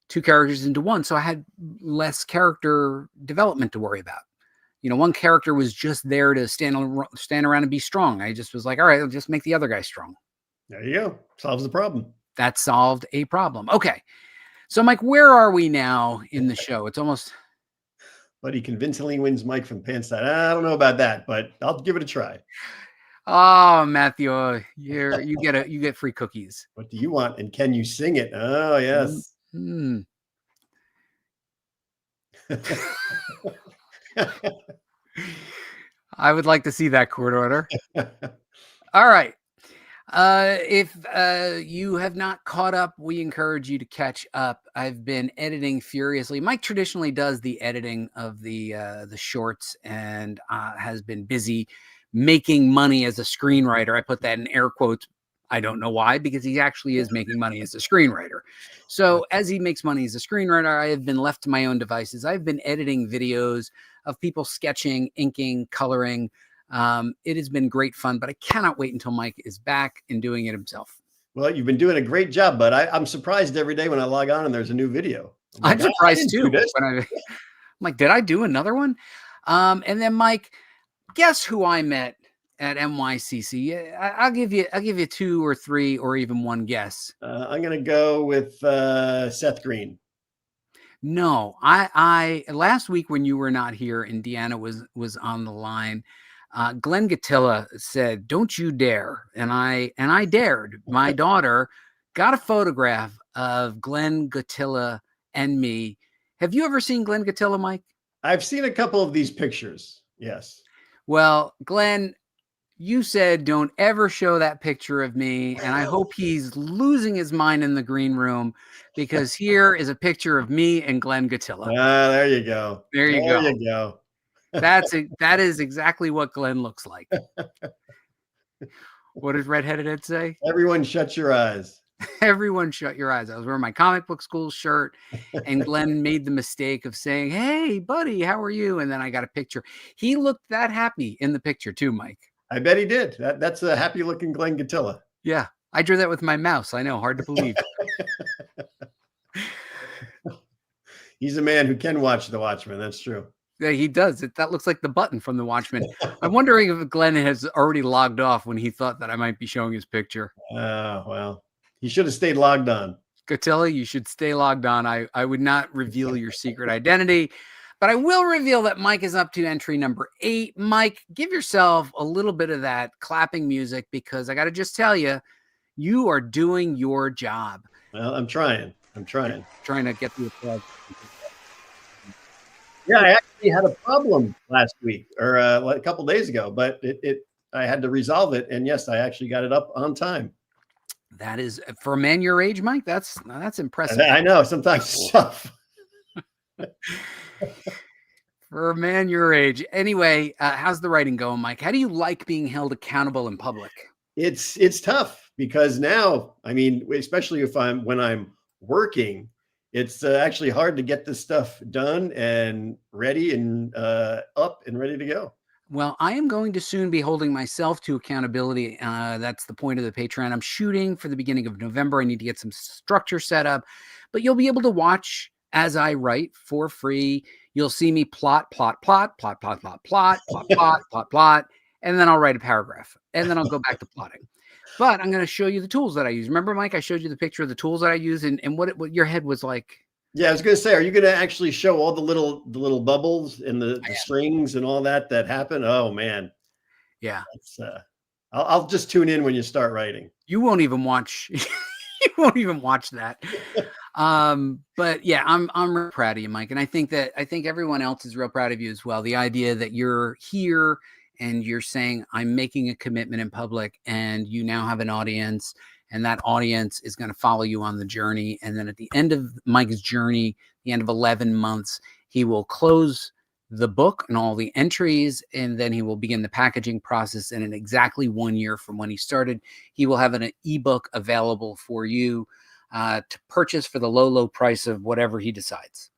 2 characters into 1. So I had less character development to worry about. One character was just there to stand around and be strong. I just was like, all right, I'll just make the other guy strong. There you go. Solves the problem. That solved a problem. Okay. So Mike, where are we now in the show? It's almost. But he convincingly wins Mike from Panside. I don't know about that, but I'll give it a try. Oh, Matthew, you get free cookies. What do you want? And can you sing it? Oh, yes. Mm-hmm. I would like to see that court order. All right. If you have not caught up, we encourage you to catch up. I've been editing furiously. Mike traditionally does the editing of the shorts and has been busy making money as a screenwriter. I put that in air quotes. I don't know why, because he actually is making money as a screenwriter. So as he makes money as a screenwriter, I have been left to my own devices. I've been editing videos of people sketching, inking, coloring. It has been great fun, but I cannot wait until Mike is back and doing it himself. Well, you've been doing a great job, but I'm surprised every day when I log on and there's a new video. I'm surprised too. I'm like, did I do another one? And then Mike, guess who I met at NYCC? I'll give you 2 or 3 or even 1 guess. I'm going to go with Seth Green. No, I last week when you were not here and Deanna was on the line, Glenn Gatilla said, "Don't you dare." And I dared. My daughter got a photograph of Glenn Gatilla and me. Have you ever seen Glenn Gatilla, Mike? I've seen a couple of these pictures. Yes. Well, Glenn, you said don't ever show that picture of me, and I hope he's losing his mind in the green room, because here is a picture of me and Glenn Gatilla. There you go. There you go. That is exactly what Glenn looks like. What did Redheaded Ed say? Everyone shut your eyes. Everyone shut your eyes. I was wearing my comic book school shirt, and Glenn made the mistake of saying, "Hey, buddy, how are you?" And then I got a picture. He looked that happy in the picture too, Mike. I bet he did. That's a happy looking Glenn Gatilla. Yeah. I drew that with my mouse. I know. Hard to believe. He's a man who can watch The Watchmen. That's true. Yeah, he does. That looks like the button from The Watchmen. I'm wondering if Glenn has already logged off when he thought that I might be showing his picture. Well, he should have stayed logged on. Gatilla, you should stay logged on. I would not reveal your secret identity, but I will reveal that Mike is up to entry number 8. Mike, give yourself a little bit of that clapping music, because I got to just tell you, you are doing your job. Well, I'm trying to get the applause. Yeah, actually had a problem last week or a couple days ago, but I had to resolve it. And yes, I actually got it up on time. That is, for a man your age, Mike, that's impressive. I know, sometimes it's tough. For a man your age. Anyway, how's the writing going, Mike? How do you like being held accountable in public? It's tough because now, I mean, especially when I'm working, it's actually hard to get this stuff done and ready and up and ready to go. Well, I am going to soon be holding myself to accountability. That's the point of the Patreon. I'm shooting for the beginning of November. I need to get some structure set up, but you'll be able to watch as I write for free. You'll see me plot, and then I'll write a paragraph, and then I'll go back to plotting. But I'm going to show you the tools that I use. Remember, Mike, I showed you the picture of the tools that I use and what your head was like. Yeah, I was going to say, are you going to actually show all the little bubbles and the strings and all that happen? Oh man. Yeah. I'll just tune in when you start writing. You won't even watch. You won't even watch that. But yeah, I'm real proud of you, Mike. And I think everyone else is real proud of you as well. The idea that you're here and you're saying, I'm making a commitment in public, and you now have an audience, and that audience is going to follow you on the journey. And then at the end of Mike's journey, the end of 11 months, he will close the book and all the entries, and then he will begin the packaging process. And in exactly 1 year from when he started, he will have an ebook available for you to purchase for the low price of whatever he decides.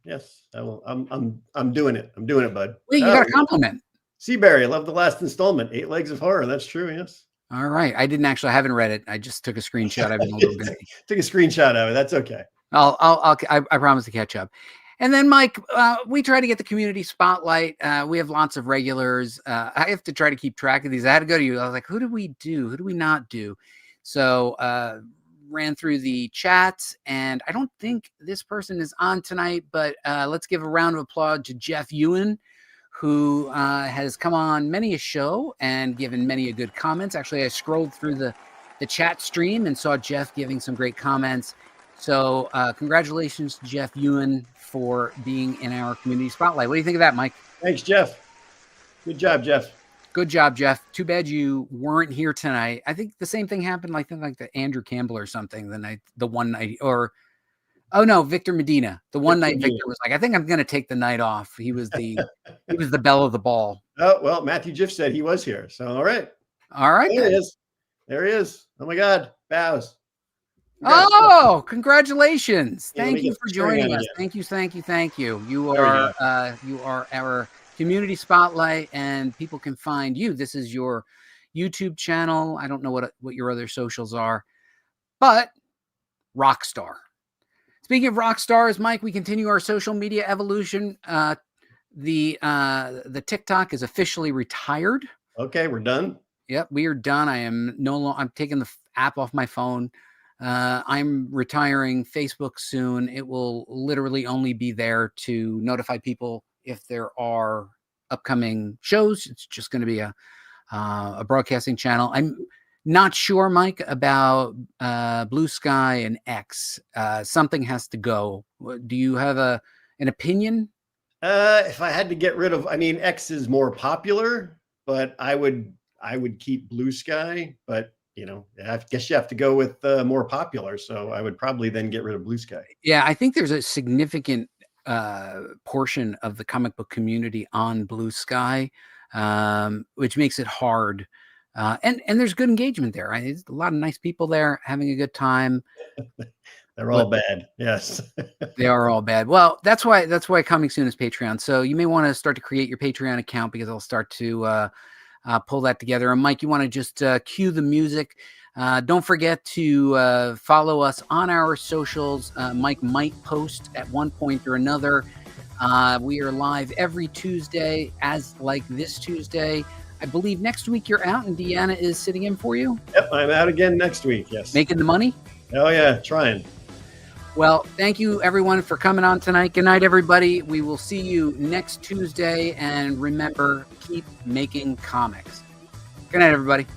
Yes, I will. I'm doing it. I'm doing it, bud. Wait, you got a compliment. Seaberry, I love the last installment. 8 Legs of Horror. That's true. Yes. All right. I haven't read it. I just took a screenshot. I've been a little busy. Took a screenshot of it. That's okay. I promise to catch up. And then, Mike, we try to get the community spotlight. We have lots of regulars. I have to try to keep track of these. I had to go to you. I was like, who do we do? Who do we not do? So ran through the chats, and I don't think this person is on tonight, but let's give a round of applause to Jeff Ewan, who has come on many a show and given many a good comments. Actually, I scrolled through the chat stream and saw Jeff giving some great comments. So congratulations to Jeff Ewan for being in our community spotlight. What do you think of that, Mike? Thanks, Jeff. Good job, Jeff. Good job, Jeff. Too bad you weren't here tonight. I think the same thing happened, like the Andrew Campbell or something, the one night, or oh no, Victor Medina. The one night Victor was like, I think I'm going to take the night off. He was the belle of the ball. Oh, well, Matthew Jiff said he was here. So, all right. There he is. There he is. Oh my God. Bows. Oh, congratulations. Thank you for joining us. Thank you. You are our community spotlight, and people can find you. This is your YouTube channel. I don't know what your other socials are, but Rockstar. Speaking of rock stars, Mike, we continue our social media evolution. The TikTok is officially retired. Okay, we're done. Yep, we are done. I'm taking the app off my phone. I'm retiring Facebook soon. It will literally only be there to notify people if there are upcoming shows. It's just going to be a broadcasting channel. I'm not sure, Mike, about Blue Sky and X. Something has to go. Do you have an opinion? If I had to get rid of, X is more popular, but I would keep Blue Sky. But I guess you have to go with more popular. So I would probably then get rid of Blue Sky. Yeah, I think there's a significant portion of the comic book community on Blue Sky, which makes it hard. And there's good engagement there. There's a lot of nice people there having a good time. They're all bad. Yes. They are all bad. Well, that's why coming soon is Patreon. So you may want to start to create your Patreon account, because I'll start to pull that together. And Mike, you want to just cue the music. Don't forget to follow us on our socials. Mike might post at one point or another. We are live every Tuesday, as like this Tuesday. I believe next week you're out and Deanna is sitting in for you. Yep, I'm out again next week. Yes. Making the money? Oh yeah, trying. Well, thank you everyone for coming on tonight. Good night, everybody. We will see you next Tuesday. And remember, keep making comics. Good night, everybody.